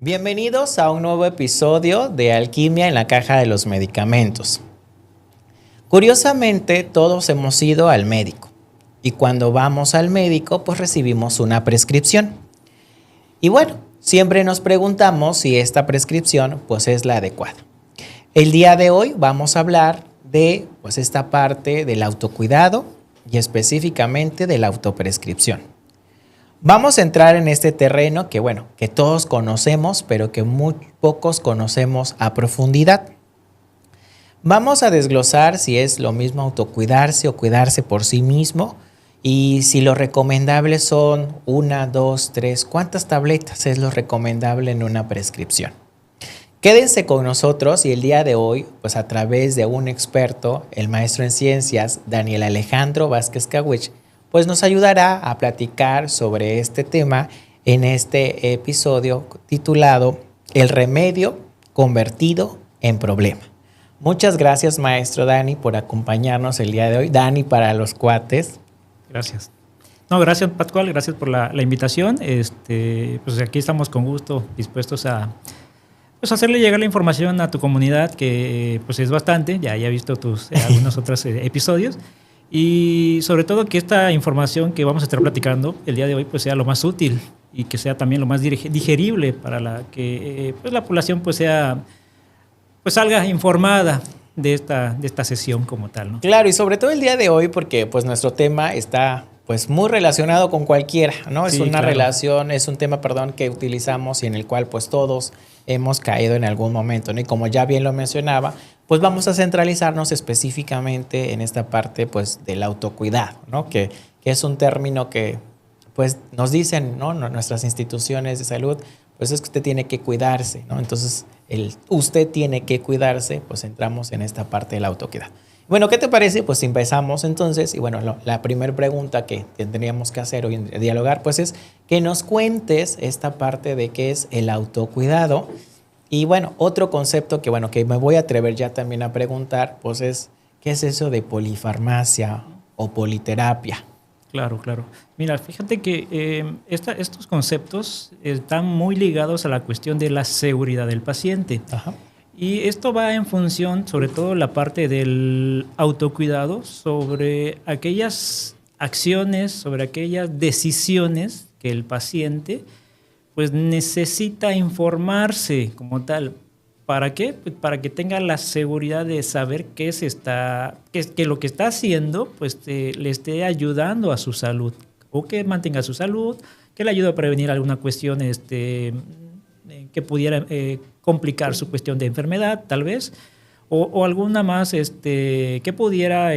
Bienvenidos a un nuevo episodio de Alquimia en la Caja de los Medicamentos. Curiosamente, todos hemos ido al médico y cuando vamos al médico, pues recibimos una prescripción. Y bueno, siempre nos preguntamos si esta prescripción pues es la adecuada. El día de hoy vamos a hablar de pues esta parte del autocuidado y específicamente de la autoprescripción. Vamos a entrar en este terreno que todos conocemos, pero que muy pocos conocemos a profundidad. Vamos a desglosar si es lo mismo autocuidarse o cuidarse por sí mismo y si lo recomendable son 1, 2, 3, ¿cuántas tabletas es lo recomendable en una prescripción? Quédense con nosotros y el día de hoy, pues a través de un experto, el maestro en ciencias, Daniel Alejandro Vázquez Kawich, pues nos ayudará a platicar sobre este tema en este episodio titulado El remedio convertido en problema. Muchas gracias, maestro Dani, por acompañarnos el día de hoy. Dani para los cuates. Gracias. No, gracias, Pascual, gracias por la invitación. Pues aquí estamos con gusto, dispuestos a hacerle llegar la información a tu comunidad, que pues es bastante, ya he visto tus algunos otros episodios. Y sobre todo que esta información que vamos a estar platicando el día de hoy pues sea lo más útil y que sea también lo más digerible para que pues la población pues salga informada de esta sesión como tal, ¿no? Claro, y sobre todo el día de hoy porque pues nuestro tema está pues muy relacionado con cualquiera, ¿no? Es Sí, una claro. relación, es un tema, que utilizamos y en el cual pues todos hemos caído en algún momento, ¿no? Y como ya bien lo mencionaba, pues vamos a centralizarnos específicamente en esta parte pues del autocuidado, ¿no? Que es un término que pues nos dicen, ¿no? Nuestras instituciones de salud, pues es que usted tiene que cuidarse, ¿no? Entonces, usted tiene que cuidarse, pues entramos en esta parte del autocuidado. Bueno, ¿qué te parece? Pues empezamos entonces, y bueno, la primera pregunta que tendríamos que hacer hoy en dialogar, pues es que nos cuentes esta parte de qué es el autocuidado. Y bueno, otro concepto que me voy a atrever ya también a preguntar, pues es, ¿qué es eso de polifarmacia o politerapia? Claro. Mira, fíjate que estos conceptos están muy ligados a la cuestión de la seguridad del paciente. Ajá. Y esto va en función, sobre todo la parte del autocuidado, sobre aquellas acciones, sobre aquellas decisiones que el paciente pues necesita informarse como tal. ¿Para qué? Pues para que tenga la seguridad de saber que lo que está haciendo pues le esté ayudando a su salud, o que mantenga su salud, que le ayude a prevenir alguna cuestión que pudiera complicar su cuestión de enfermedad, tal vez, o alguna más que pudiera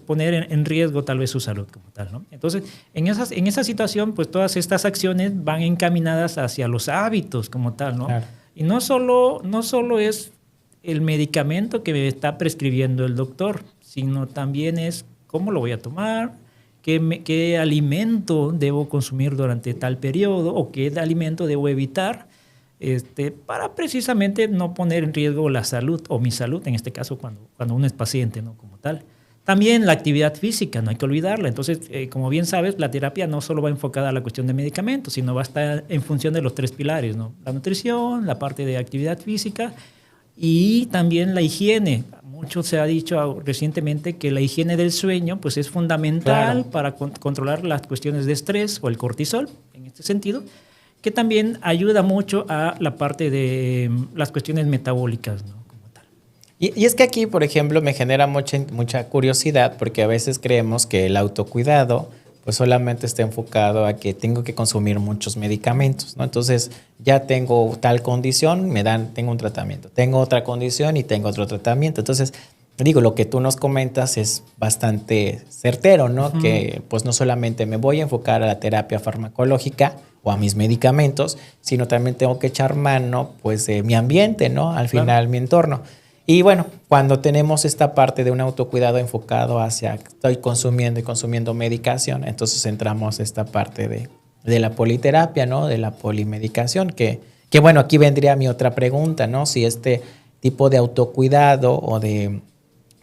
poner en riesgo tal vez su salud como tal, ¿no? Entonces, en esa situación, pues todas estas acciones van encaminadas hacia los hábitos como tal, ¿no? Claro. Y no solo es el medicamento que me está prescribiendo el doctor, sino también es cómo lo voy a tomar, qué alimento debo consumir durante tal periodo o qué alimento debo evitar, para precisamente no poner en riesgo la salud o mi salud, en este caso cuando uno es paciente, ¿no? Como tal. También la actividad física, no hay que olvidarla. Entonces, como bien sabes, la terapia no solo va enfocada a la cuestión de medicamentos, sino va a estar en función de los 3 pilares, ¿no? La nutrición, la parte de actividad física y también la higiene. Mucho se ha dicho recientemente que la higiene del sueño pues, es fundamental, claro, para controlar las cuestiones de estrés o el cortisol, en este sentido, que también ayuda mucho a la parte de las cuestiones metabólicas, ¿no? Como tal. Y es que aquí, por ejemplo, me genera mucha curiosidad porque a veces creemos que el autocuidado pues solamente está enfocado a que tengo que consumir muchos medicamentos, ¿no? Entonces ya tengo tal condición, tengo un tratamiento, tengo otra condición y tengo otro tratamiento. Entonces, lo que tú nos comentas es bastante certero, ¿no? Uh-huh. Que pues no solamente me voy a enfocar a la terapia farmacológica o a mis medicamentos, sino también tengo que echar mano pues de mi ambiente, ¿no? Al final, claro, mi entorno. Y bueno, cuando tenemos esta parte de un autocuidado enfocado hacia estoy consumiendo medicación, entonces entramos a esta parte de la politerapia, ¿no? De la polimedicación, que bueno, aquí vendría mi otra pregunta, ¿no? Si este tipo de autocuidado o de,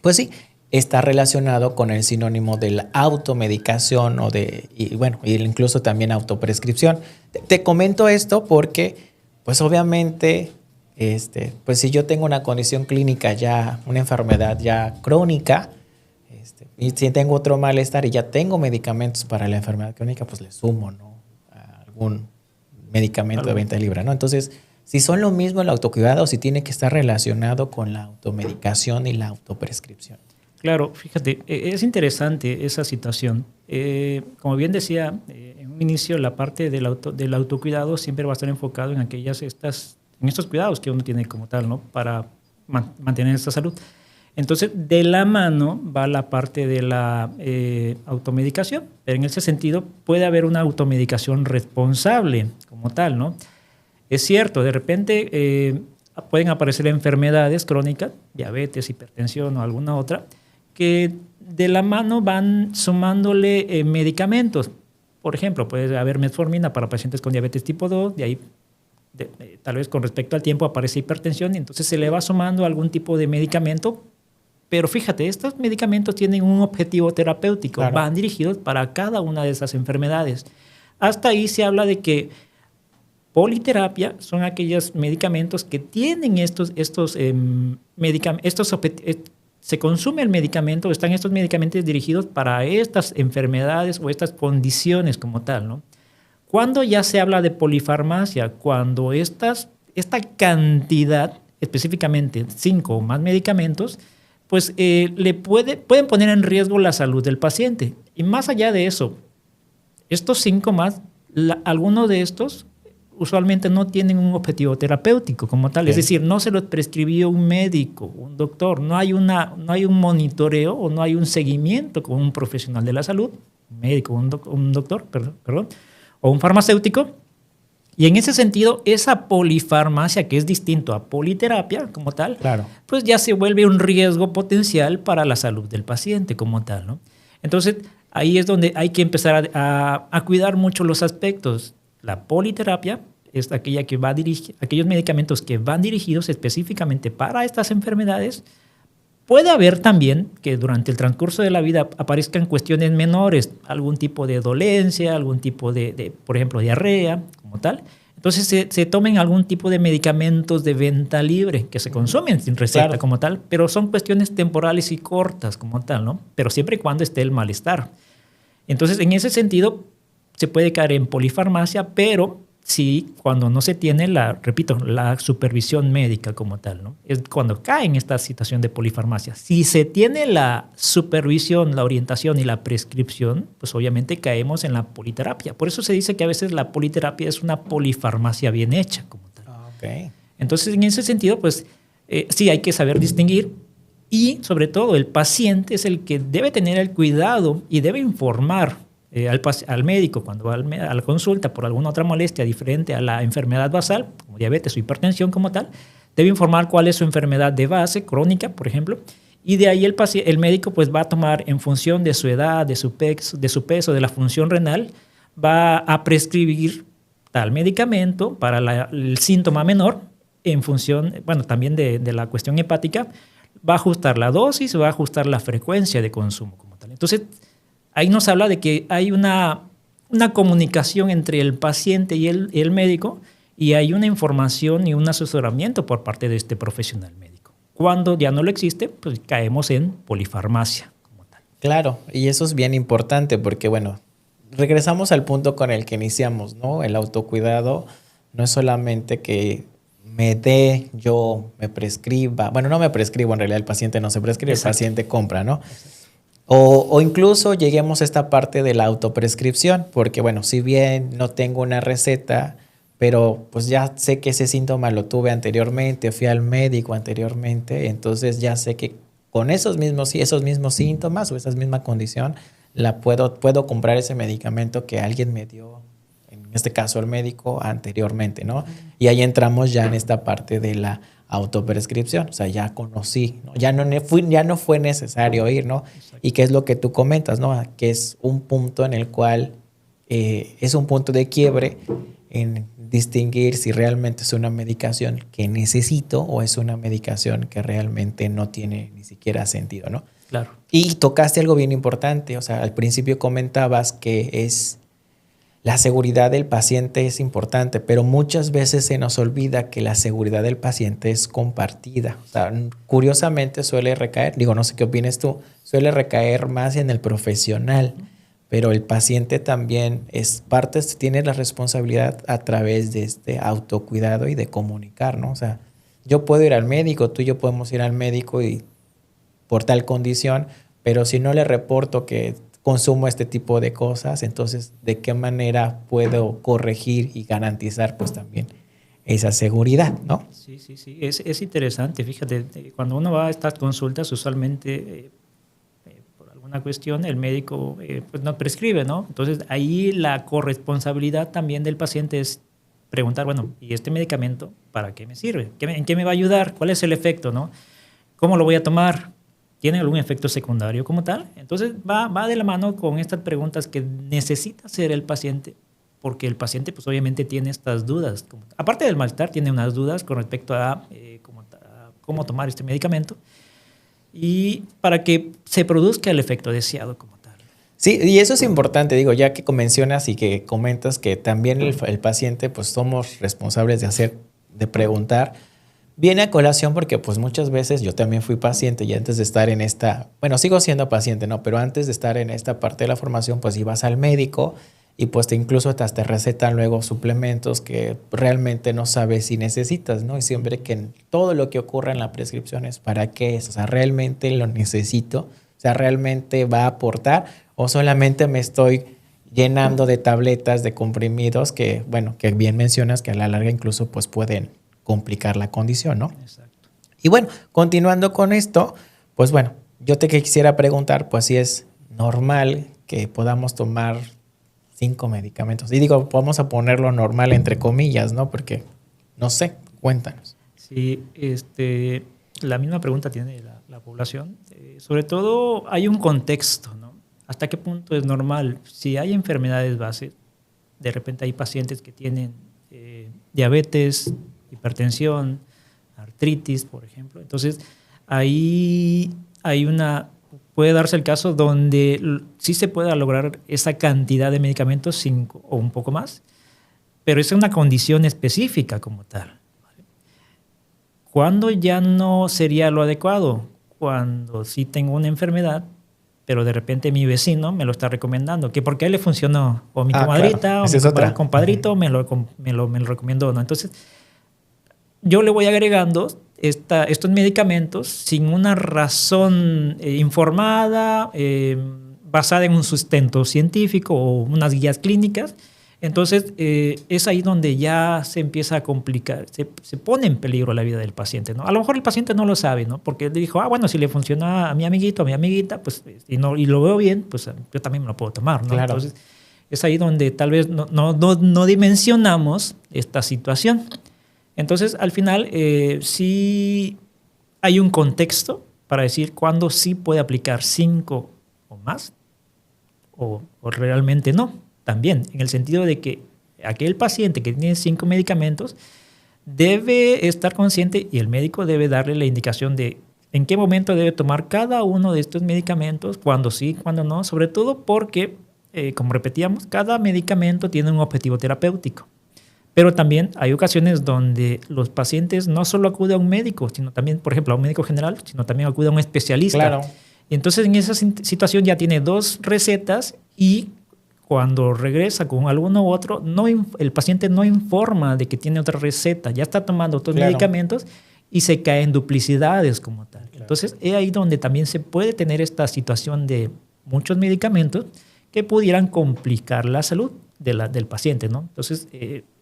pues sí, está relacionado con el sinónimo de la automedicación y incluso también autoprescripción. Te comento esto porque, pues obviamente, pues si yo tengo una condición clínica ya, una enfermedad ya crónica, y si tengo otro malestar y ya tengo medicamentos para la enfermedad crónica, pues le sumo, ¿no?, a algún medicamento de venta libre, ¿no? Entonces, si son lo mismo el autocuidado, si tiene que estar relacionado con la automedicación y la autoprescripción. Claro, fíjate, es interesante esa situación. Como bien decía en un inicio, la parte del autocuidado siempre va a estar enfocado en en estos cuidados que uno tiene como tal, ¿no?, para mantener esta salud. Entonces, de la mano va la parte de la automedicación, pero en ese sentido puede haber una automedicación responsable como tal, ¿no? Es cierto, de repente pueden aparecer enfermedades crónicas, diabetes, hipertensión o alguna otra, que de la mano van sumándole medicamentos. Por ejemplo, puede haber metformina para pacientes con diabetes tipo 2, de ahí tal vez con respecto al tiempo aparece hipertensión y entonces se le va sumando algún tipo de medicamento. Pero fíjate, estos medicamentos tienen un objetivo terapéutico, claro, van dirigidos para cada una de esas enfermedades. Hasta ahí se habla de que politerapia son aquellos medicamentos que tienen se consume el medicamento, están estos medicamentos dirigidos para estas enfermedades o estas condiciones como tal, ¿no? Cuando ya se habla de polifarmacia, cuando esta cantidad, específicamente 5 o más medicamentos, pues pueden poner en riesgo la salud del paciente. Y más allá de eso, estos 5 más, algunos de estos usualmente no tienen un objetivo terapéutico como tal. Sí. Es decir, no se los prescribió un médico, un doctor. No hay un monitoreo o no hay un seguimiento con un profesional de la salud, un médico, un doctor, perdón, o un farmacéutico. Y en ese sentido, esa polifarmacia, que es distinto a politerapia como tal, claro, pues ya se vuelve un riesgo potencial para la salud del paciente como tal, ¿no? Entonces, ahí es donde hay que empezar a cuidar mucho los aspectos. La politerapia es aquella que va aquellos medicamentos que van dirigidos específicamente para estas enfermedades. Puede haber también que durante el transcurso de la vida aparezcan cuestiones menores, algún tipo de dolencia, algún tipo de por ejemplo, diarrea, como tal. Entonces se tomen algún tipo de medicamentos de venta libre que se consumen sin receta, claro, como tal, pero son cuestiones temporales y cortas como tal, ¿no? Pero siempre y cuando esté el malestar. Entonces, en ese sentido, se puede caer en polifarmacia, pero sí cuando no se tiene la supervisión médica como tal, ¿no? Es cuando cae en esta situación de polifarmacia. Si se tiene la supervisión, la orientación y la prescripción, pues obviamente caemos en la politerapia. Por eso se dice que a veces la politerapia es una polifarmacia bien hecha como tal. Okay. Entonces, en ese sentido, pues sí hay que saber distinguir y sobre todo el paciente es el que debe tener el cuidado y debe informar al médico cuando va a la consulta por alguna otra molestia diferente a la enfermedad basal, como diabetes o hipertensión como tal, debe informar cuál es su enfermedad de base, crónica, por ejemplo, y de ahí el médico pues va a tomar en función de su edad, de su peso, de la función renal, va a prescribir tal medicamento para el síntoma menor en función, bueno, también de la cuestión hepática, va a ajustar la dosis, va a ajustar la frecuencia de consumo como tal. Entonces, ahí nos habla de que hay una comunicación entre el paciente y el médico y hay una información y un asesoramiento por parte de este profesional médico. Cuando ya no lo existe, pues caemos en polifarmacia como tal. Claro, y eso es bien importante porque, bueno, regresamos al punto con el que iniciamos, ¿no? El autocuidado no es solamente que me prescriba. Bueno, no me prescribo, en realidad el paciente no se prescribe, exacto, el paciente compra, ¿no? O incluso lleguemos a esta parte de la autoprescripción, porque bueno, si bien no tengo una receta, pero pues ya sé que ese síntoma lo tuve anteriormente, fui al médico anteriormente, entonces ya sé que con esos mismos síntomas o esa misma condición, puedo comprar ese medicamento que alguien me dio, en este caso el médico, anteriormente, ¿no? Y ahí entramos ya en esta parte de la autoprescripción, o sea, ya conocí, ¿no? Ya no fue necesario ir, ¿no? Exacto. Y qué es lo que tú comentas, ¿no? Que es un punto en el cual es un punto de quiebre en distinguir si realmente es una medicación que necesito o es una medicación que realmente no tiene ni siquiera sentido, ¿no? Claro. Y tocaste algo bien importante, o sea, al principio comentabas que la seguridad del paciente es importante, pero muchas veces se nos olvida que la seguridad del paciente es compartida. O sea, curiosamente suele recaer, digo, no sé qué opinas tú, suele recaer más en el profesional, pero el paciente también es parte, tiene la responsabilidad a través de este autocuidado y de comunicar, ¿no? O sea, yo puedo ir al médico, tú y yo podemos ir al médico y por tal condición, pero si no le reporto que consumo este tipo de cosas, entonces, ¿de qué manera puedo corregir y garantizar pues también esa seguridad, ¿no? Sí, sí, sí. Es interesante. Fíjate, cuando uno va a estas consultas, usualmente por alguna cuestión el médico pues no prescribe, ¿no? Entonces, ahí la corresponsabilidad también del paciente es preguntar, bueno, ¿y este medicamento para qué me sirve? ¿En qué me va a ayudar? ¿Cuál es el efecto, no? ¿Cómo lo voy a tomar? ¿Tiene algún efecto secundario como tal? Entonces va de la mano con estas preguntas que necesita hacer el paciente, porque el paciente pues obviamente tiene estas dudas. Aparte del malestar, tiene unas dudas con respecto a cómo tomar este medicamento y para que se produzca el efecto deseado como tal. Sí, y eso es importante, digo, ya que mencionas y que comentas que también el paciente pues somos responsables de preguntar. Viene a colación porque pues muchas veces yo también fui paciente y antes de estar en bueno, sigo siendo paciente, ¿no? Pero antes de estar en esta parte de la formación, pues ibas al médico y pues incluso te recetan luego suplementos que realmente no sabes si necesitas, ¿no? Y siempre que todo lo que ocurre en la prescripción es para qué es, o sea, realmente lo necesito, o sea, realmente va a aportar o solamente me estoy llenando de tabletas, de comprimidos que, bueno, que bien mencionas que a la larga incluso pues pueden complicar la condición, ¿no? Exacto. Y bueno, continuando con esto, pues bueno, yo te quisiera preguntar, pues si es normal que podamos tomar 5 medicamentos. Y digo, vamos a ponerlo normal entre comillas, ¿no? Porque, no sé, cuéntanos. Sí, la misma pregunta tiene la población. Sobre todo hay un contexto, ¿no? ¿Hasta qué punto es normal? Si hay enfermedades base, de repente hay pacientes que tienen diabetes, hipertensión, artritis, por ejemplo. Entonces, ahí puede darse el caso donde sí se pueda lograr esa cantidad de medicamentos, 5 o un poco más, pero es una condición específica como tal. ¿Cuándo ya no sería lo adecuado? Cuando sí tengo una enfermedad, pero de repente mi vecino me lo está recomendando, que porque a él le funcionó, o mi comadrita, claro. o mi compadrito me lo recomendó, ¿no? Entonces, yo le voy agregando estos medicamentos sin una razón informada, basada en un sustento científico o unas guías clínicas. Entonces, es ahí donde ya se empieza a complicar, se pone en peligro la vida del paciente, ¿no? A lo mejor el paciente no lo sabe, ¿no? Porque dijo, bueno, si le funciona a mi amiguito, a mi amiguita, pues, y lo veo bien, pues yo también me lo puedo tomar, ¿no? Claro. Entonces, es ahí donde tal vez no dimensionamos esta situación. Entonces, al final, sí hay un contexto para decir cuándo sí puede aplicar 5 o más o realmente no. También, en el sentido de que aquel paciente que tiene 5 medicamentos debe estar consciente y el médico debe darle la indicación de en qué momento debe tomar cada uno de estos medicamentos, cuándo sí, cuándo no, sobre todo porque, como repetíamos, cada medicamento tiene un objetivo terapéutico. Pero también hay ocasiones donde los pacientes no solo acuden a un médico, sino también, por ejemplo, a un médico general, sino también acuden a un especialista. Claro. Y entonces en esa situación ya tiene 2 recetas y cuando regresa con alguno u otro, el paciente no informa de que tiene otra receta, ya está tomando otros medicamentos y se cae en duplicidades como tal. Claro. Entonces es ahí donde también se puede tener esta situación de muchos medicamentos que pudieran complicar la salud del paciente, ¿no? Entonces,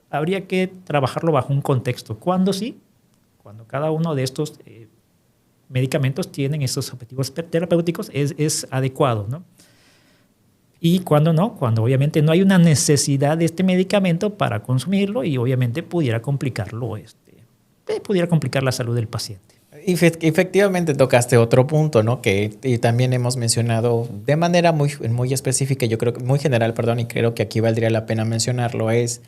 habría que trabajarlo bajo un contexto. ¿Cuándo sí? Cuando cada uno de estos medicamentos tienen esos objetivos terapéuticos, es adecuado, ¿no? Y cuando no, cuando obviamente no hay una necesidad de este medicamento para consumirlo y obviamente pudiera complicar la salud del paciente. Efectivamente tocaste otro punto, ¿no? Que y también hemos mencionado de manera muy específica, yo creo que muy general, perdón, y creo que aquí valdría la pena mencionarlo, es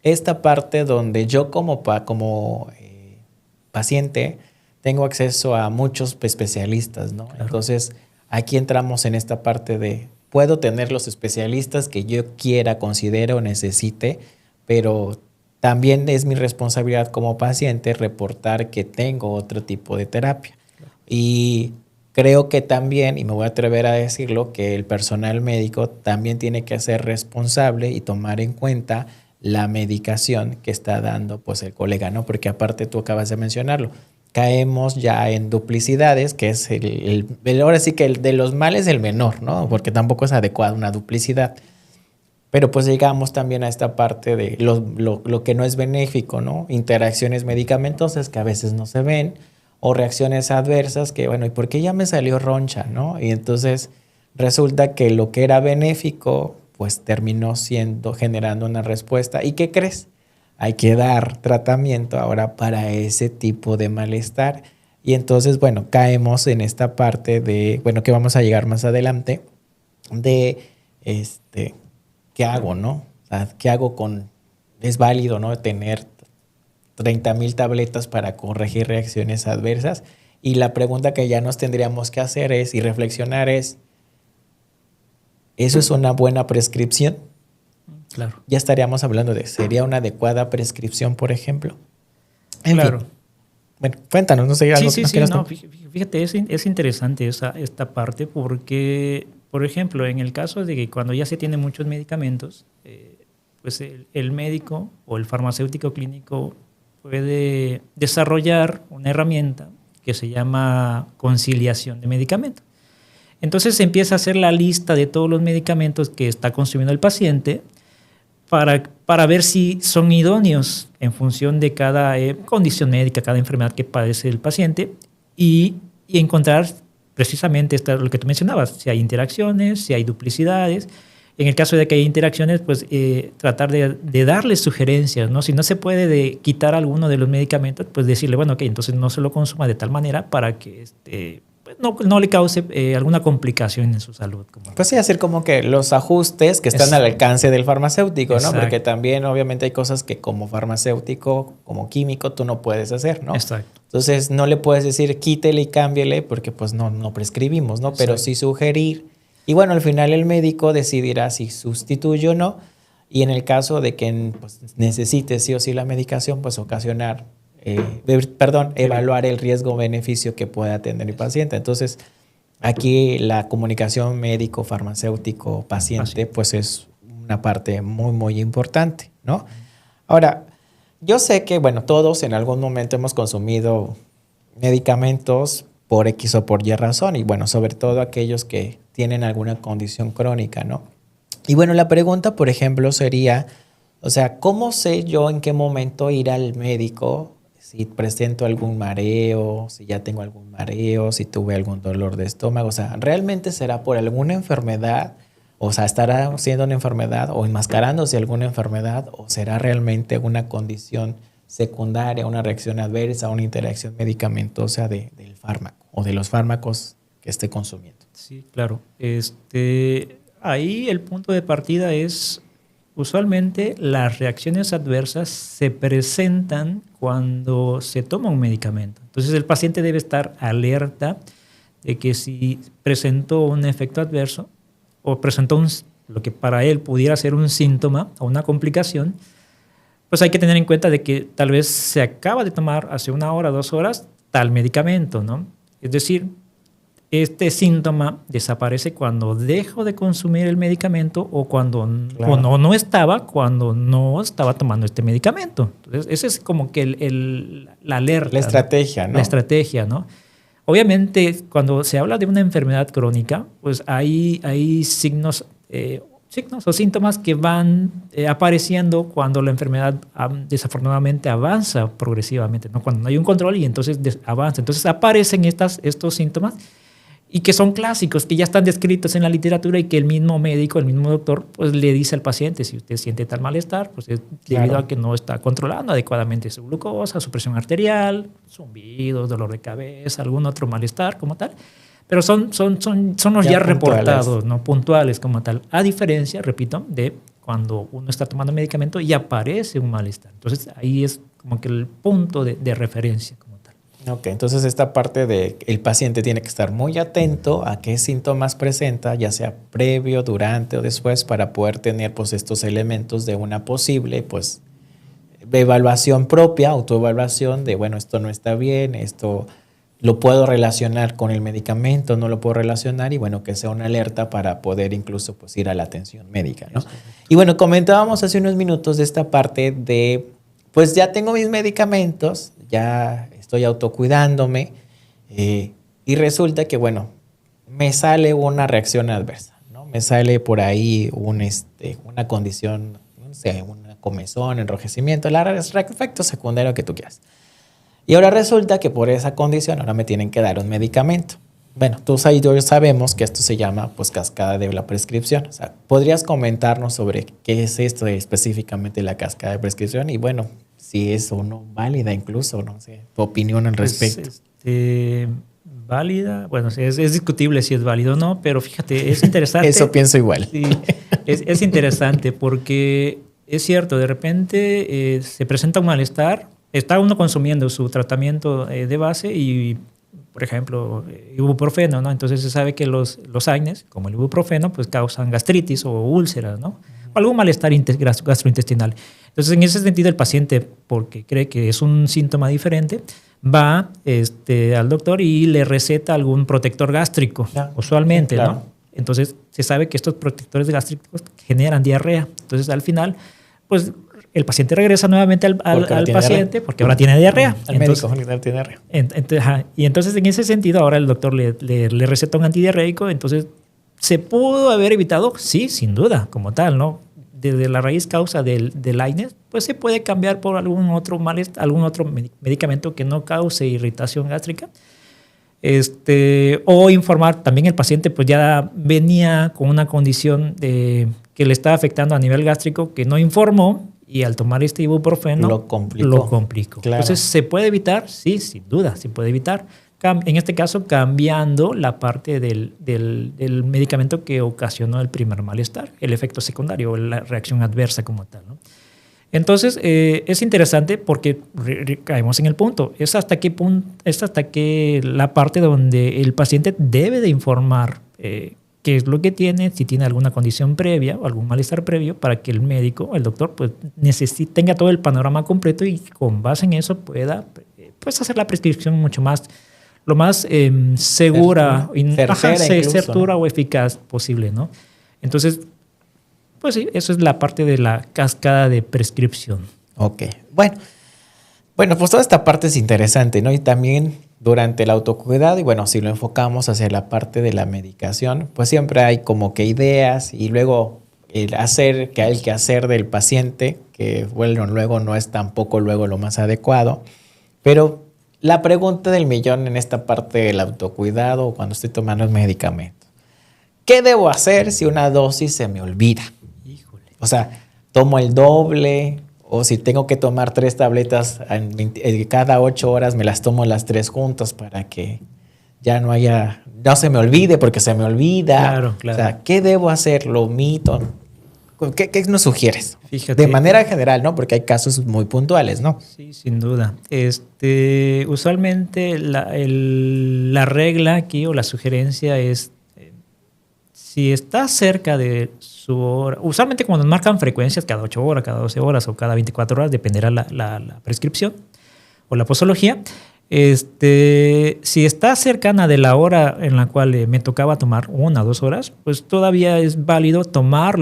esta parte donde yo como paciente tengo acceso a muchos especialistas, ¿no? Claro. Entonces, aquí entramos en esta parte de, puedo tener los especialistas que yo quiera, considere o necesite, pero también es mi responsabilidad como paciente reportar que tengo otro tipo de terapia. Y creo que también, y me voy a atrever a decirlo, que el personal médico también tiene que ser responsable y tomar en cuenta la medicación que está dando pues el colega, ¿no? Porque aparte tú acabas de mencionarlo, caemos ya en duplicidades, que es ahora sí que el de los males el menor, ¿no? Porque tampoco es adecuada una duplicidad. Pero pues llegamos también a esta parte de lo que no es benéfico, ¿no? Interacciones medicamentosas que a veces no se ven, o reacciones adversas que, bueno, ¿y por qué ya me salió roncha, no? Y entonces resulta que lo que era benéfico, pues terminó generando una respuesta. ¿Y qué crees? Hay que dar tratamiento ahora para ese tipo de malestar. Y entonces, bueno, caemos en esta parte de, bueno, que vamos a llegar más adelante, de, ¿qué hago, no? O sea, ¿qué hago es válido, ¿no? Tener 30,000 tabletas para corregir reacciones adversas. Y la pregunta que ya nos tendríamos que hacer y reflexionar es, ¿eso es una buena prescripción? Claro. Ya estaríamos hablando ¿sería una adecuada prescripción, por ejemplo? Claro. Fin. Bueno, cuéntanos, no sé. Sí, no, fíjate, es interesante esta parte porque, por ejemplo, en el caso de que cuando ya se tienen muchos medicamentos, pues el médico o el farmacéutico clínico puede desarrollar una herramienta que se llama conciliación de medicamentos. Entonces se empieza a hacer la lista de todos los medicamentos que está consumiendo el paciente para ver si son idóneos en función de cada condición médica, cada enfermedad que padece el paciente y encontrar precisamente lo que tú mencionabas, si hay interacciones, si hay duplicidades. En el caso de que haya interacciones, pues tratar de darle sugerencias, ¿no? Si no se puede quitar alguno de los medicamentos, pues decirle, bueno, ok, entonces no se lo consuma de tal manera para que pues no le cause alguna complicación en su salud. Pues sí, hacer como que los ajustes que están al alcance del farmacéutico, ¿no? Exacto. Porque también obviamente hay cosas que como farmacéutico, como químico, tú no puedes hacer, ¿no? Exacto. Entonces no le puedes decir quítele y cámbiele porque pues no prescribimos, ¿no? Pero sí sugerir. Y bueno, al final el médico decidirá si sustituye o no. Y en el caso de que pues, necesite sí o sí la medicación, pues evaluar el riesgo-beneficio que pueda tener el paciente. Entonces, aquí la comunicación médico-farmacéutico-paciente pues es una parte muy, muy importante, ¿no? Ahora, yo sé que, bueno, todos en algún momento hemos consumido medicamentos por X o por Y razón, y bueno, sobre todo aquellos que tienen alguna condición crónica, ¿no? Y bueno, la pregunta, por ejemplo, sería, o sea, ¿cómo sé yo en qué momento ir al médico si presento algún mareo, si ya tengo algún mareo, si tuve algún dolor de estómago? O sea, ¿realmente será por alguna enfermedad? O sea, ¿estará siendo una enfermedad o enmascarándose alguna enfermedad? ¿O será realmente una condición secundaria, una reacción adversa, una interacción medicamentosa del fármaco o de los fármacos que esté consumiendo? Sí, claro. Ahí el punto de partida es, usualmente las reacciones adversas se presentan cuando se toma un medicamento. Entonces el paciente debe estar alerta de que si presentó un efecto adverso o presentó lo que para él pudiera ser un síntoma o una complicación, pues hay que tener en cuenta de que tal vez se acaba de tomar hace 1 hora, 2 horas tal medicamento, ¿no? Es decir, este síntoma desaparece cuando dejo de consumir el medicamento o cuando no estaba tomando este medicamento. Entonces, ese es como que la alerta. La estrategia, ¿no? La estrategia, ¿no? Obviamente, cuando se habla de una enfermedad crónica, pues hay signos o síntomas que van apareciendo cuando la enfermedad desafortunadamente avanza progresivamente, ¿no? Cuando no hay un control y entonces avanza. Entonces aparecen estos síntomas y que son clásicos, que ya están descritos en la literatura y que el mismo médico, el mismo doctor, pues le dice al paciente, si usted siente tal malestar, pues es debido a que no está controlando adecuadamente su glucosa, su presión arterial, zumbidos, dolor de cabeza, algún otro malestar como tal. Pero son los ya reportados, ¿no? Puntuales como tal. A diferencia, repito, de cuando uno está tomando medicamento y aparece un malestar. Entonces ahí es como que el punto de referencia como tal. Ok, entonces esta parte de el paciente tiene que estar muy atento a qué síntomas presenta, ya sea previo, durante o después, para poder tener pues estos elementos de una posible pues evaluación propia, autoevaluación de bueno, esto no está bien, esto lo puedo relacionar con el medicamento, no lo puedo relacionar y bueno, que sea una alerta para poder incluso pues ir a la atención médica, ¿no? Y bueno, comentábamos hace unos minutos de esta parte de pues ya tengo mis medicamentos, ya estoy autocuidándome y resulta que, bueno, me sale una reacción adversa, ¿no? Me sale por ahí una condición, no sé, una comezón, enrojecimiento, efecto secundario que tú quieras. Y ahora resulta que por esa condición ahora me tienen que dar un medicamento. Bueno, tú y yo sabemos que esto se llama pues cascada de la prescripción. O sea, ¿podrías comentarnos sobre qué es esto específicamente la cascada de prescripción? Y bueno, si es o no válida incluso, no sé, tu opinión al respecto. Válida, bueno, es discutible si es válido o no, pero fíjate, es interesante. Eso pienso igual. Sí, es interesante porque es cierto, de repente se presenta un malestar, está uno consumiendo su tratamiento de base y, por ejemplo, ibuprofeno, ¿no? Entonces se sabe que los AINES, como el ibuprofeno, pues causan gastritis o úlceras, ¿no? O algún malestar gastrointestinal. Entonces, en ese sentido, el paciente, porque cree que es un síntoma diferente, va al doctor y le receta algún protector gástrico, usualmente, claro, ¿no? Entonces, se sabe que estos protectores gástricos generan diarrea. Entonces, al final, pues el paciente regresa nuevamente al paciente porque ahora tiene diarrea. Al médico tiene diarrea. Y entonces, en ese sentido, ahora el doctor le receta un antidiarreico. Entonces, ¿se pudo haber evitado? Sí, sin duda, como tal, ¿no? Desde la raíz causa del AINES, pues se puede cambiar por algún otro medicamento que no cause irritación gástrica. O informar, también el paciente pues ya venía con una condición que le estaba afectando a nivel gástrico que no informó y al tomar este ibuprofeno lo complicó. Claro. Entonces, ¿se puede evitar? Sí, sin duda, se puede evitar. En este caso, cambiando la parte del medicamento que ocasionó el primer malestar, el efecto secundario, la reacción adversa como tal, ¿no? Entonces, es interesante porque caemos en el punto. Es hasta qué la parte donde el paciente debe de informar qué es lo que tiene, si tiene alguna condición previa o algún malestar previo, para que el médico, el doctor, pues tenga todo el panorama completo y con base en eso pueda pues, hacer la prescripción lo más segura, certera o eficaz posible, ¿no? Entonces, pues sí, eso es la parte de la cascada de prescripción. Ok. Bueno, pues toda esta parte es interesante, ¿no? Y también durante el autocuidado, y bueno, si lo enfocamos hacia la parte de la medicación, pues siempre hay como que ideas y luego el quehacer del paciente, que bueno, luego no es tampoco luego lo más adecuado, pero la pregunta del millón en esta parte del autocuidado cuando estoy tomando el medicamento. ¿Qué debo hacer si una dosis se me olvida? Híjole. O sea, tomo el doble o si tengo que tomar 3 tabletas cada 8 horas, me las tomo las 3 juntas para que ya no se me olvide porque se me olvida. Claro. O sea, ¿qué debo hacer? ¿Lo omito? ¿Qué nos sugieres? Fíjate. De manera general, ¿no? Porque hay casos muy puntuales, ¿no? Sí, sin duda. Usualmente la regla aquí o la sugerencia es si está cerca de su hora, usualmente cuando nos marcan frecuencias cada 8 horas, cada 12 horas o cada 24 horas, dependerá la prescripción o la posología. Si está cercana de la hora en la cual me tocaba tomar 1 o 2 horas, pues todavía es válido tomar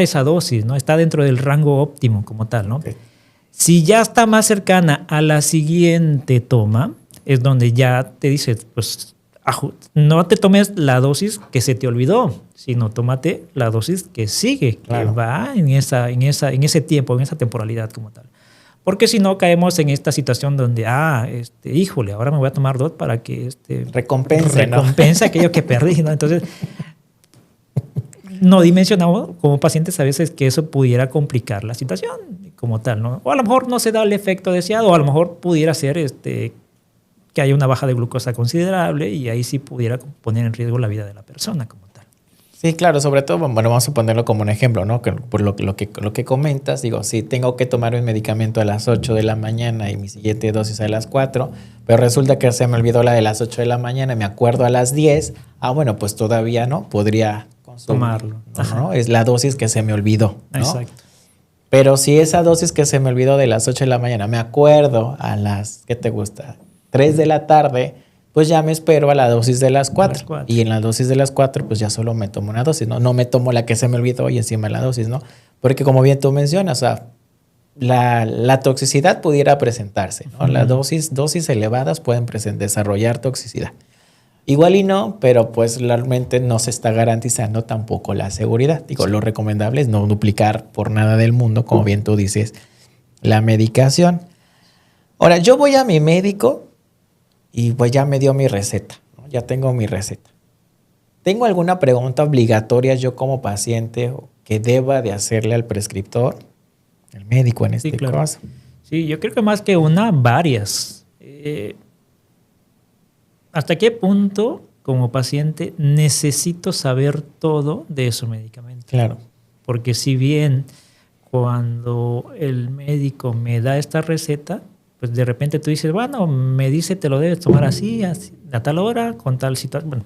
esa dosis, ¿no? Está dentro del rango óptimo como tal, ¿no? Okay. Si ya está más cercana a la siguiente toma, es donde ya te dice, pues no te tomes la dosis que se te olvidó, sino tómate la dosis que sigue, claro, que va en ese tiempo, en esa temporalidad como tal. Porque si no, caemos en esta situación donde, híjole, ahora me voy a tomar 2 para que recompense aquello que perdí, ¿no? Entonces, no dimensionamos como pacientes a veces que eso pudiera complicar la situación como tal, ¿no? O a lo mejor no se da el efecto deseado, o a lo mejor pudiera ser que haya una baja de glucosa considerable y ahí sí pudiera poner en riesgo la vida de la persona como tal. Sí, claro, sobre todo, bueno, vamos a ponerlo como un ejemplo, ¿no? Que por lo que comentas, digo, si tengo que tomar un medicamento a las 8 de la mañana y mi siguiente dosis a las 4, pero resulta que se me olvidó la de las 8 de la mañana y me acuerdo a las 10, bueno, pues todavía no, podría consumir, Tomarlo. ¿no? Es la dosis que se me olvidó, ¿no? Exacto. Pero si esa dosis que se me olvidó de las 8 de la mañana, me acuerdo a las, ¿qué te gusta? 3 de la tarde, pues ya me espero a la dosis de las 4. Y en la dosis de las 4, pues ya solo me tomo una dosis, ¿no? No me tomo la que se me olvidó y encima la dosis, ¿no? Porque como bien tú mencionas, o sea, la toxicidad pudiera presentarse, ¿no? Las dosis elevadas pueden desarrollar toxicidad. Igual y no, pero pues realmente no se está garantizando tampoco la seguridad. Digo, lo recomendable es no duplicar por nada del mundo, como bien tú dices, la medicación. Ahora, yo voy a mi médico y pues ya me dio mi receta, ¿no? Ya tengo mi receta. ¿Tengo alguna pregunta obligatoria yo como paciente que deba de hacerle al prescriptor? El médico en este caso. Sí, yo creo que más que una, varias. ¿Hasta qué punto, como paciente, necesito saber todo de su medicamento? Claro. Porque si bien cuando el médico me da esta receta, pues de repente tú dices, bueno, me dice te lo debes tomar así, a tal hora, con tal situación, bueno,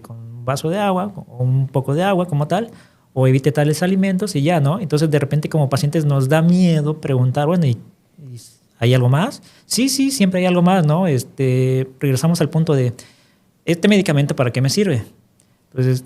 con un vaso de agua, o un poco de agua como tal, o evite tales alimentos y ya, ¿no? Entonces de repente como pacientes nos da miedo preguntar, bueno, ¿y hay algo más? Sí, siempre hay algo más, ¿no? Regresamos al punto de, ¿este medicamento para qué me sirve? Entonces,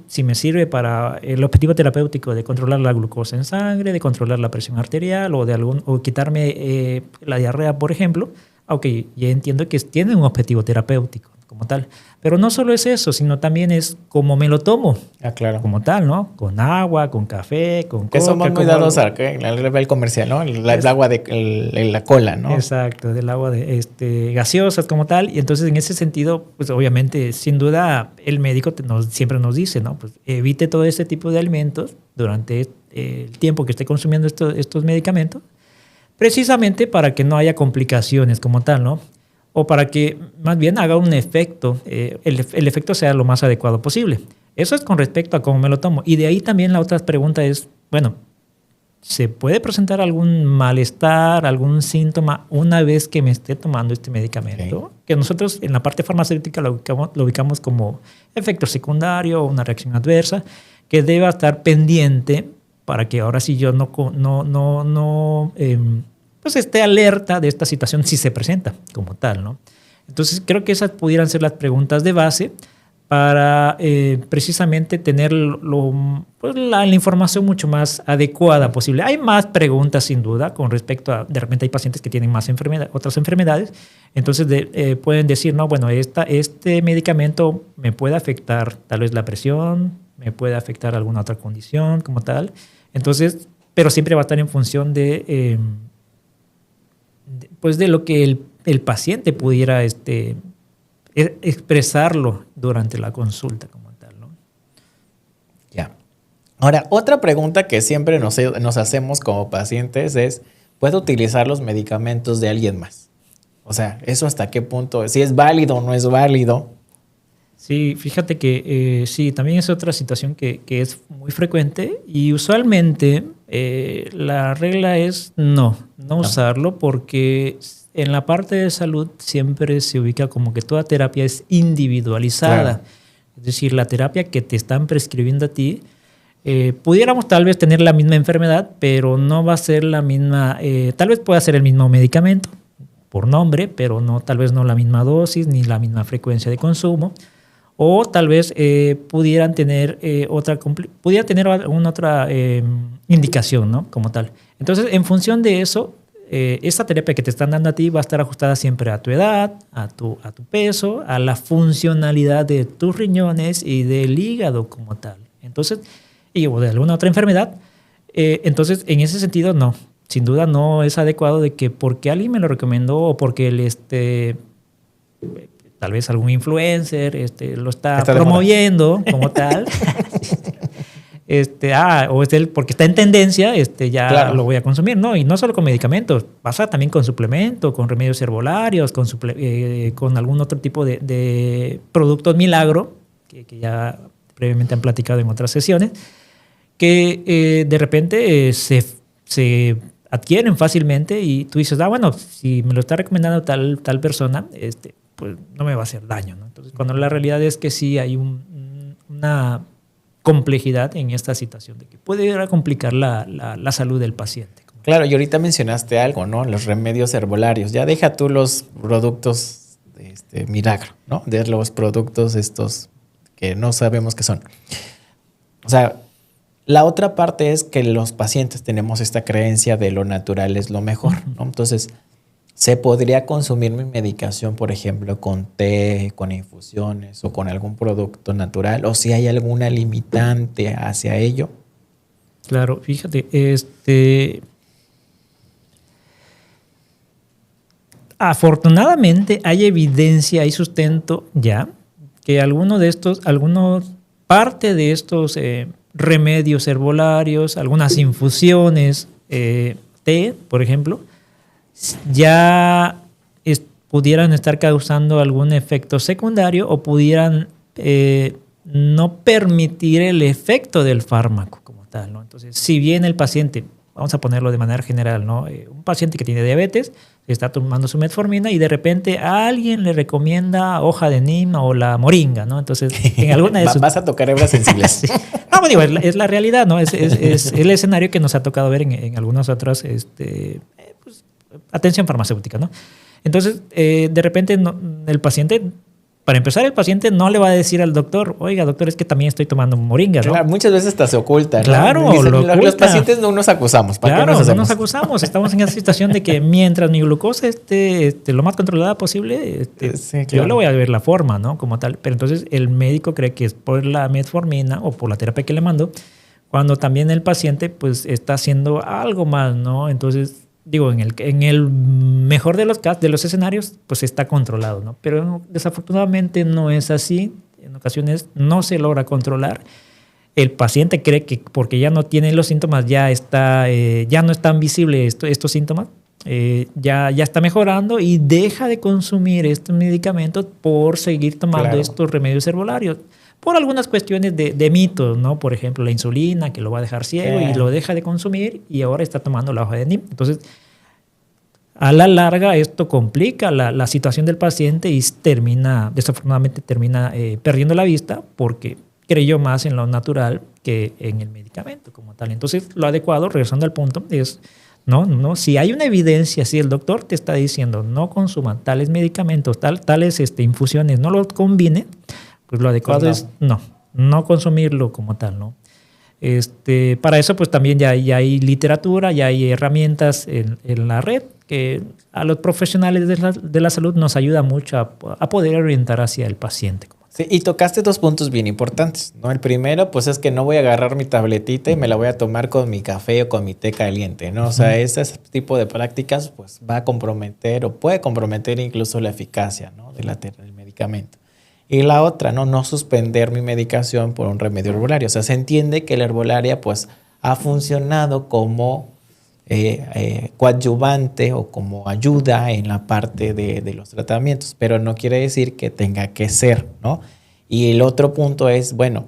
si me sirve para el objetivo terapéutico de controlar la glucosa en sangre, de controlar la presión arterial o quitarme la diarrea, por ejemplo, ok, ya entiendo que tiene un objetivo terapéutico como tal. Pero no solo es eso, sino también es cómo me lo tomo. Claro. Como tal, ¿no? Con agua, con café, con coca. Que somos muy dados al nivel comercial, ¿no? El agua de la cola, ¿no? Exacto, del agua de gaseosas como tal. Y entonces, en ese sentido, pues obviamente, sin duda, el médico siempre nos dice, ¿no? Pues evite todo este tipo de alimentos durante el tiempo que esté consumiendo estos medicamentos, precisamente para que no haya complicaciones como tal, ¿no? O para que más bien haga un efecto, el efecto sea lo más adecuado posible. Eso es con respecto a cómo me lo tomo. Y de ahí también la otra pregunta es, bueno, ¿se puede presentar algún malestar, algún síntoma una vez que me esté tomando este medicamento? Okay. Que nosotros en la parte farmacéutica lo ubicamos como efecto secundario o una reacción adversa, que deba estar pendiente para que ahora sí yo pues esté alerta de esta situación si se presenta como tal, ¿no? Entonces creo que esas pudieran ser las preguntas de base para precisamente tener la información mucho más adecuada posible. Hay más preguntas sin duda con respecto a, de repente hay pacientes que tienen más otras enfermedades, entonces pueden decir, no, bueno, este medicamento me puede afectar tal vez la presión, me puede afectar alguna otra condición como tal, entonces, pero siempre va a estar en función de lo que el paciente pudiera expresarlo durante la consulta como tal, ¿no? Ya. Ahora, otra pregunta que siempre nos hacemos como pacientes es, ¿puedo utilizar los medicamentos de alguien más? O sea, ¿eso hasta qué punto? ¿Si es válido o no es válido? Sí, fíjate que sí, también es otra situación que es muy frecuente y usualmente la regla es no usarlo porque en la parte de salud siempre se ubica como que toda terapia es individualizada. Claro. Es decir, la terapia que te están prescribiendo a ti, pudiéramos tal vez tener la misma enfermedad, pero no va a ser la misma, tal vez pueda ser el mismo medicamento por nombre, pero tal vez no la misma dosis ni la misma frecuencia de consumo. O tal vez pudieran tener alguna otra indicación, ¿no? Como tal. Entonces, en función de eso, esta terapia que te están dando a ti va a estar ajustada siempre a tu edad, a tu peso, a la funcionalidad de tus riñones y del hígado como tal. Entonces, o de alguna otra enfermedad. Entonces, en ese sentido, no. Sin duda no es adecuado de que porque alguien me lo recomendó o porque tal vez algún influencer lo está promoviendo como tal. O es él porque está en tendencia, ya claro, lo voy a consumir. No, y no solo con medicamentos, pasa también con suplementos, con remedios herbolarios, con algún otro tipo de productos milagro que ya previamente han platicado en otras sesiones, que de repente se adquieren fácilmente y tú dices, bueno, si me lo está recomendando tal persona, pues no me va a hacer daño, ¿no? Entonces, cuando la realidad es que sí hay una complejidad en esta situación de que puede llegar a complicar la salud del paciente. Claro, y ahorita mencionaste algo, ¿no? Los remedios herbolarios. Ya deja tú los productos milagro, ¿no? De los productos estos que no sabemos qué son. O sea, la otra parte es que los pacientes tenemos esta creencia de lo natural es lo mejor, ¿no? Entonces, ¿se podría consumir mi medicación, por ejemplo, con té, con infusiones o con algún producto natural? ¿O si hay alguna limitante hacia ello? Claro, fíjate, afortunadamente hay evidencia, hay sustento ya, que parte de estos remedios herbolarios, algunas infusiones, té, por ejemplo, ya pudieran estar causando algún efecto secundario o pudieran no permitir el efecto del fármaco como tal, ¿no? Entonces, si bien el paciente, vamos a ponerlo de manera general, ¿no? Un paciente que tiene diabetes está tomando su metformina y de repente a alguien le recomienda hoja de neem o la moringa, ¿no? Entonces, en alguna de sus... Vas a tocar hebras sensibles. Sí. No, digo, es la realidad, ¿no? Es el escenario que nos ha tocado ver en algunas otras pues, atención farmacéutica, ¿no? Entonces, de repente el paciente, para empezar, el paciente no le va a decir al doctor, oiga, doctor, es que también estoy tomando moringa, ¿no? Claro, muchas veces hasta se oculta, ¿no? Claro, Dicen, lo oculta. Los pacientes no nos acusamos. ¿Para claro, qué nos hacemos? no nos acusamos. Estamos en esa situación de que mientras mi glucosa esté lo más controlada posible, sí, claro. Yo le voy a ver la forma, ¿no? Como tal. Pero entonces el médico cree que es por la metformina o por la terapia que le mando, cuando también el paciente pues está haciendo algo más, ¿no? Entonces, digo, en el mejor de los casos, de los escenarios, pues está controlado, ¿no? Pero desafortunadamente no es así. En ocasiones no se logra controlar. El paciente cree que porque ya no tiene los síntomas, ya no es tan visible estos síntomas, ya está mejorando y deja de consumir estos medicamentos por seguir tomando estos remedios herbolarios. Por algunas cuestiones de mitos, ¿no? Por ejemplo, la insulina, que lo va a dejar ciego y lo deja de consumir y ahora está tomando la hoja de neem. Entonces, a la larga, esto complica la situación del paciente y desafortunadamente termina perdiendo la vista porque creyó más en lo natural que en el medicamento como tal. Entonces, lo adecuado, regresando al punto, es, no, si hay una evidencia, si el doctor te está diciendo no consuman tales medicamentos, tales infusiones, no los combine, pues lo adecuado es no consumirlo como tal, ¿no? Para eso, pues también ya hay literatura, ya hay herramientas en la red que a los profesionales de la salud nos ayuda mucho a poder orientar hacia el paciente. Sí, y tocaste dos puntos bien importantes, ¿no? El primero, pues es que no voy a agarrar mi tabletita y me la voy a tomar con mi café o con mi té caliente, ¿no? O sea, ese tipo de prácticas pues va a comprometer o puede comprometer incluso la eficacia, ¿no? del medicamento. Y la otra, no suspender mi medicación por un remedio herbolario. O sea, se entiende que la herbolaria pues ha funcionado como coadyuvante o como ayuda en la parte de los tratamientos, pero no quiere decir que tenga que ser, ¿no? Y el otro punto es, bueno,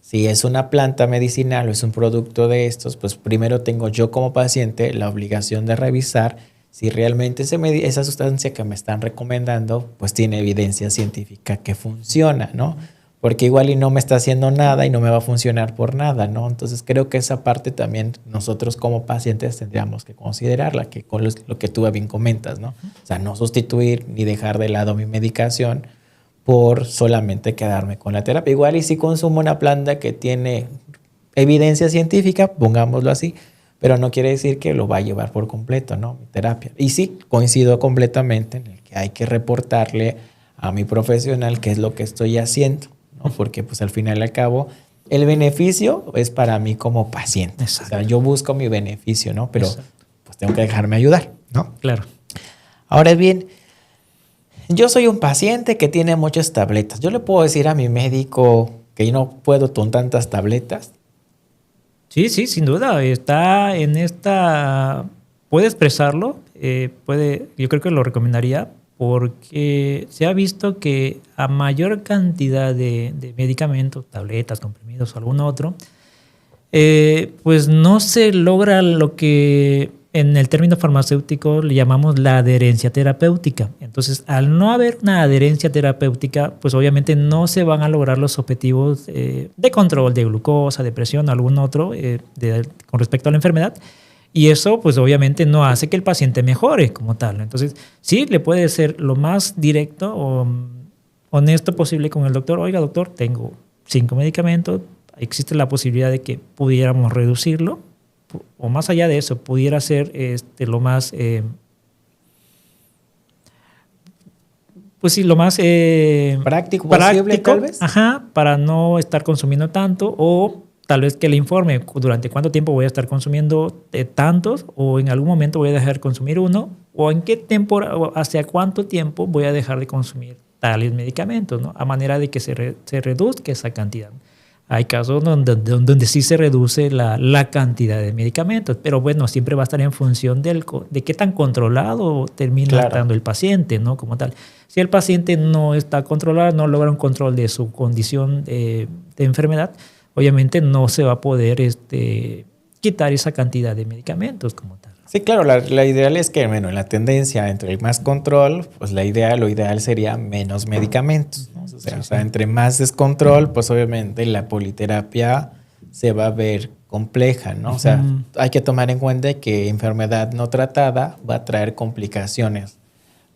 si es una planta medicinal o es un producto de estos, pues primero tengo yo como paciente la obligación de revisar si realmente esa sustancia que me están recomendando pues tiene evidencia científica que funciona, ¿no? Porque igual y no me está haciendo nada y no me va a funcionar por nada, ¿no? Entonces creo que esa parte también nosotros como pacientes tendríamos que considerarla, que con lo que tú bien comentas, ¿no? O sea, no sustituir ni dejar de lado mi medicación por solamente quedarme con la terapia. Igual y si consumo una planta que tiene evidencia científica, pongámoslo así, pero no quiere decir que lo va a llevar por completo, ¿no? Mi terapia. Y sí, coincido completamente en el que hay que reportarle a mi profesional qué es lo que estoy haciendo, ¿no? Porque pues al final y al cabo el beneficio es para mí como paciente. Exacto. O sea, yo busco mi beneficio, ¿no? Pero pues tengo que dejarme ayudar, ¿no? Claro. Ahora bien, yo soy un paciente que tiene muchas tabletas. ¿Yo le puedo decir a mi médico que yo no puedo con tantas tabletas? Sí, sin duda. Está en esta... Puede expresarlo, yo creo que lo recomendaría, porque se ha visto que a mayor cantidad de medicamentos, tabletas, comprimidos o algún otro, pues no se logra lo que en el término farmacéutico le llamamos la adherencia terapéutica. Entonces, al no haber una adherencia terapéutica, pues obviamente no se van a lograr los objetivos de control de glucosa, de presión o algún otro con respecto a la enfermedad. Y eso, pues obviamente no hace que el paciente mejore como tal. Entonces, sí le puede ser lo más directo o honesto posible con el doctor. Oiga, doctor, tengo 5 medicamentos. Existe la posibilidad de que pudiéramos reducirlo. O más allá de eso, pudiera ser lo más... pues sí, lo más... práctico posible, tal vez. Ajá, para no estar consumiendo tanto, o tal vez que le informe durante cuánto tiempo voy a estar consumiendo tantos, o en algún momento voy a dejar de consumir uno, o en qué temporada, o hacia cuánto tiempo voy a dejar de consumir tales medicamentos, ¿no? A manera de que se reduzca esa cantidad. Hay casos donde sí se reduce la cantidad de medicamentos, pero bueno, siempre va a estar en función de qué tan controlado termina estando el paciente, ¿no? Como tal. Si el paciente no está controlado, no logra un control de su condición de enfermedad, obviamente no se va a poder quitar esa cantidad de medicamentos como tal. Sí, claro, la ideal es que, bueno, en la tendencia entre más control, pues lo ideal sería menos medicamentos, ¿no? O sea, entre más descontrol, pues obviamente la politerapia se va a ver compleja, ¿no? O sea, hay que tomar en cuenta que enfermedad no tratada va a traer complicaciones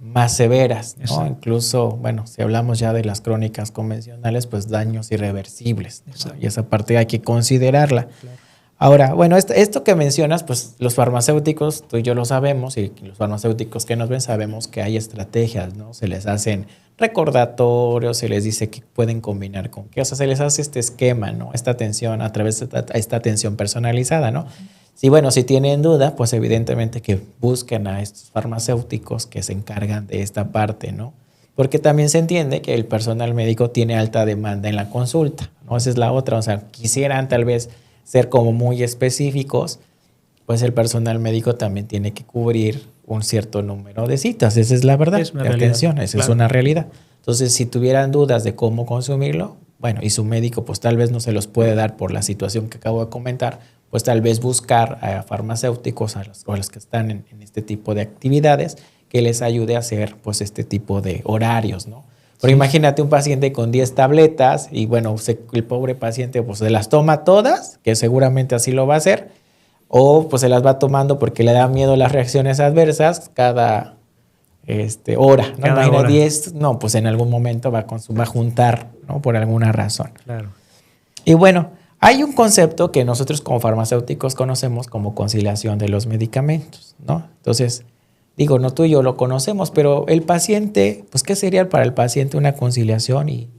más severas, ¿no? Exacto. Incluso, bueno, si hablamos ya de las crónicas convencionales, pues daños irreversibles, ¿no? Y esa parte hay que considerarla. Claro. Ahora, bueno, esto que mencionas, pues los farmacéuticos, tú y yo lo sabemos, y los farmacéuticos que nos ven sabemos que hay estrategias, ¿no? Se les hacen recordatorios, se les dice que pueden combinar con qué, o sea, se les hace este esquema, ¿no? Esta atención a través de esta atención personalizada, ¿no? Sí, bueno, si tienen duda, pues evidentemente que busquen a estos farmacéuticos que se encargan de esta parte, ¿no? Porque también se entiende que el personal médico tiene alta demanda en la consulta, ¿no? Esa es la otra, o sea, quisieran tal vez ser como muy específicos, pues el personal médico también tiene que cubrir un cierto número de citas. Esa es la verdad. Es una realidad. Atención, esa es una realidad. Entonces, si tuvieran dudas de cómo consumirlo, bueno, y su médico pues tal vez no se los puede dar por la situación que acabo de comentar, pues tal vez buscar a farmacéuticos a los que están en este tipo de actividades que les ayude a hacer pues este tipo de horarios, ¿no? Pero sí, imagínate un paciente con 10 tabletas y bueno, el pobre paciente pues se las toma todas, que seguramente así lo va a hacer, o pues se las va tomando porque le da miedo las reacciones adversas cada hora, ¿no? Imagina hora. 10, no, pues en algún momento va a juntar, ¿no? Por alguna razón. Claro. Y bueno, hay un concepto que nosotros como farmacéuticos conocemos como conciliación de los medicamentos, ¿no? Entonces, digo, no tú y yo lo conocemos, pero el paciente, pues, ¿qué sería para el paciente una conciliación? Y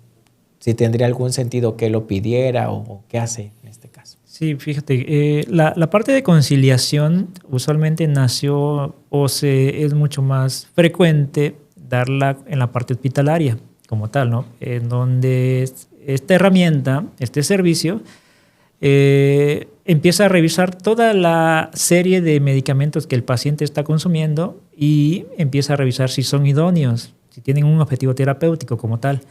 si tendría algún sentido que lo pidiera o qué hace en este caso. Sí, fíjate, la parte de conciliación usualmente nació es mucho más frecuente darla en la parte hospitalaria como tal, ¿no? En donde esta herramienta, este servicio, empieza a revisar toda la serie de medicamentos que el paciente está consumiendo y empieza a revisar si son idóneos, si tienen un objetivo terapéutico como tal.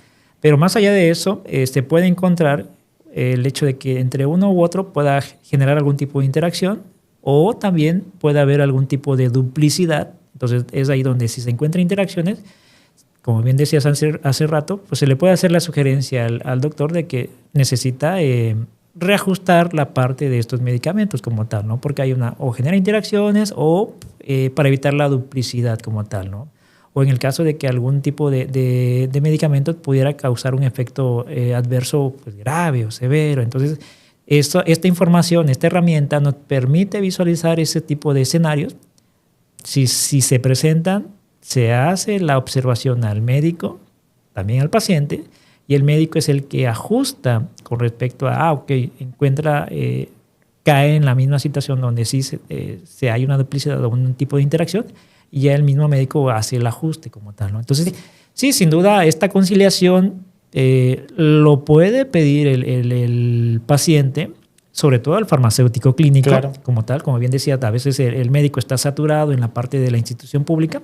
Pero más allá de eso, se puede encontrar el hecho de que entre uno u otro pueda generar algún tipo de interacción o también puede haber algún tipo de duplicidad. Entonces es ahí donde si se encuentran interacciones, como bien decías hace rato, pues se le puede hacer la sugerencia al doctor de que necesita reajustar la parte de estos medicamentos como tal, ¿no? Porque hay o genera interacciones o para evitar la duplicidad como tal, ¿no? O en el caso de que algún tipo de medicamento pudiera causar un efecto adverso pues, grave o severo. Entonces, esta información, esta herramienta nos permite visualizar ese tipo de escenarios. Si se presentan, se hace la observación al médico, también al paciente, y el médico es el que ajusta con respecto a, cae en la misma situación donde sí se hay una duplicidad o un tipo de interacción, y ya el mismo médico hace el ajuste como tal, ¿no? Entonces, sí, sin duda, esta conciliación lo puede pedir el paciente, sobre todo al farmacéutico clínico, claro, como tal. Como bien decía, a veces el médico está saturado en la parte de la institución pública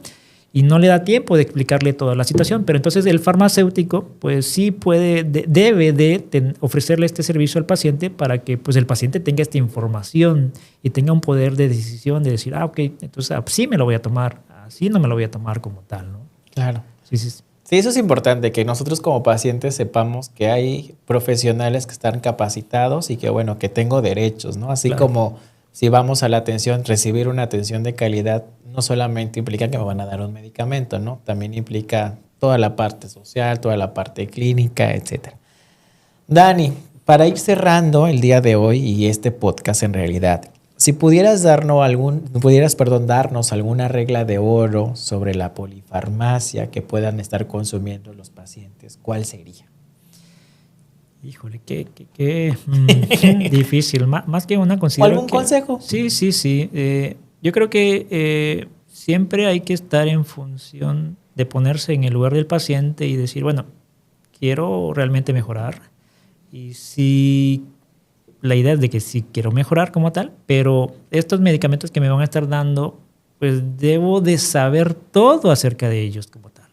y no le da tiempo de explicarle toda la situación. Pero entonces el farmacéutico pues sí debe de ofrecerle este servicio al paciente para que pues el paciente tenga esta información y tenga un poder de decisión de decir, ok, entonces sí me lo voy a tomar, así no me lo voy a tomar como tal, ¿no? Claro. Sí, sí, sí. Sí, eso es importante, que nosotros como pacientes sepamos que hay profesionales que están capacitados y que, bueno, que tengo derechos, ¿no? Así Claro. como si vamos a la atención, recibir una atención de calidad no solamente implica que me van a dar un medicamento, ¿no? También implica toda la parte social, toda la parte clínica, etcétera. Dani, para ir cerrando el día de hoy y este podcast en realidad, si pudieras darnos alguna regla de oro sobre la polifarmacia que puedan estar consumiendo los pacientes, ¿cuál sería? Híjole, qué difícil. Más que una ¿O considero algún consejo? Sí, sí, sí. Yo creo que siempre hay que estar en función de ponerse en el lugar del paciente y decir, bueno, quiero realmente mejorar. Y si la idea es de que sí quiero mejorar como tal, pero estos medicamentos que me van a estar dando, pues debo de saber todo acerca de ellos como tal.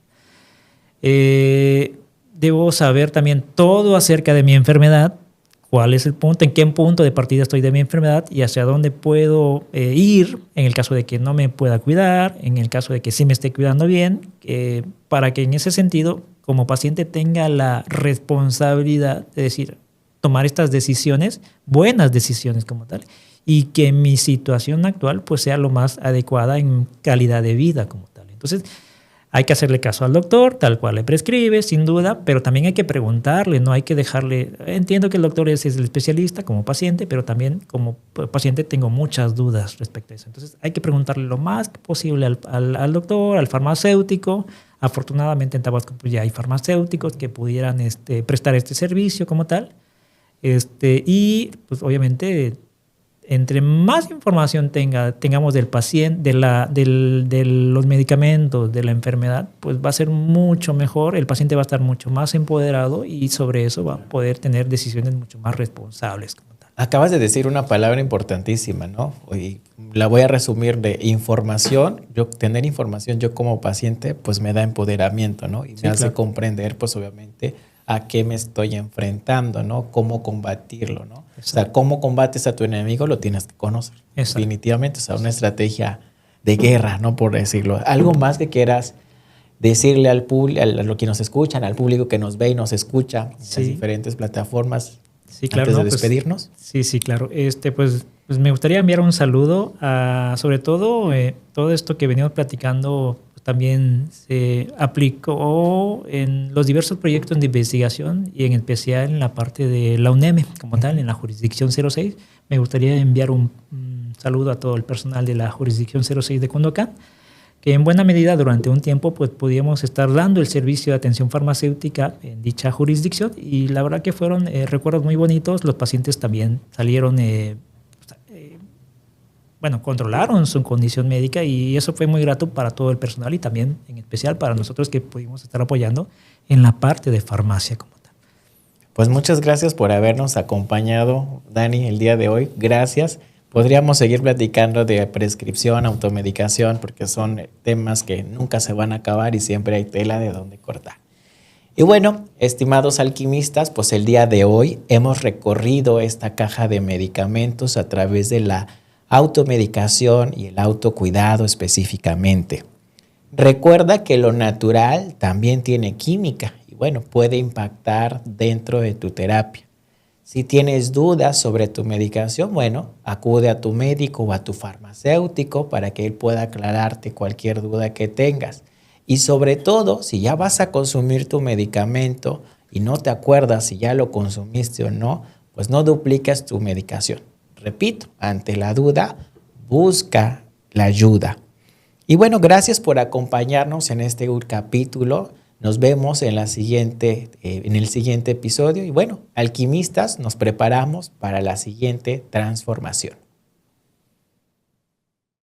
Debo saber también todo acerca de mi enfermedad, cuál es el punto, en qué punto de partida estoy de mi enfermedad y hacia dónde puedo ir en el caso de que no me pueda cuidar, en el caso de que sí me esté cuidando bien, para que en ese sentido, como paciente, tenga la responsabilidad de decir, tomar estas decisiones, buenas decisiones como tal, y que mi situación actual pues sea lo más adecuada en calidad de vida como tal. Entonces, hay que hacerle caso al doctor, tal cual le prescribe, sin duda, pero también hay que preguntarle, no hay que dejarle... Entiendo que el doctor es el especialista como paciente, pero también como paciente tengo muchas dudas respecto a eso. Entonces hay que preguntarle lo más posible al doctor, al farmacéutico. Afortunadamente en Tabasco pues ya hay farmacéuticos que pudieran prestar este servicio como tal. Y pues obviamente... Entre más información tengamos del paciente, de los medicamentos, de la enfermedad, pues va a ser mucho mejor, el paciente va a estar mucho más empoderado y sobre eso va a poder tener decisiones mucho más responsables. Como tal. Acabas de decir una palabra importantísima, ¿no? Y la voy a resumir de información. Tener información yo como paciente, pues me da empoderamiento, ¿no? Y me hace comprender, pues obviamente, a qué me estoy enfrentando, ¿no? Cómo combatirlo, ¿no? Exacto. O sea, cómo combates a tu enemigo lo tienes que conocer. Exacto. Definitivamente, o sea, una estrategia de guerra, ¿no? Por decirlo. Algo más que quieras decirle al público, a los que nos escuchan, al público que nos ve y nos escucha en las diferentes plataformas, sí, claro, antes de despedirnos. Sí, claro. Pues me gustaría enviar un saludo a, sobre todo, todo esto que venimos platicando también se aplicó en los diversos proyectos de investigación y en especial en la parte de la UNEM como tal, en la jurisdicción 06. Me gustaría enviar un saludo a todo el personal de la jurisdicción 06 de Cundocán, que en buena medida durante un tiempo pues podíamos estar dando el servicio de atención farmacéutica en dicha jurisdicción y la verdad que fueron recuerdos muy bonitos. Los pacientes también salieron controlaron su condición médica y eso fue muy grato para todo el personal y también en especial para nosotros que pudimos estar apoyando en la parte de farmacia como tal. Pues muchas gracias por habernos acompañado, Dani, el día de hoy. Gracias. Podríamos seguir platicando de prescripción, automedicación, porque son temas que nunca se van a acabar y siempre hay tela de donde cortar. Y bueno, estimados alquimistas, pues el día de hoy hemos recorrido esta caja de medicamentos a través de la automedicación y el autocuidado específicamente. Recuerda que lo natural también tiene química y bueno, puede impactar dentro de tu terapia. Si tienes dudas sobre tu medicación, bueno, acude a tu médico o a tu farmacéutico para que él pueda aclararte cualquier duda que tengas. Y sobre todo, si ya vas a consumir tu medicamento y no te acuerdas si ya lo consumiste o no, pues no dupliques tu medicación. Repito, ante la duda, busca la ayuda. Y bueno, gracias por acompañarnos en este capítulo. Nos vemos en el siguiente episodio. Y bueno, alquimistas, nos preparamos para la siguiente transformación.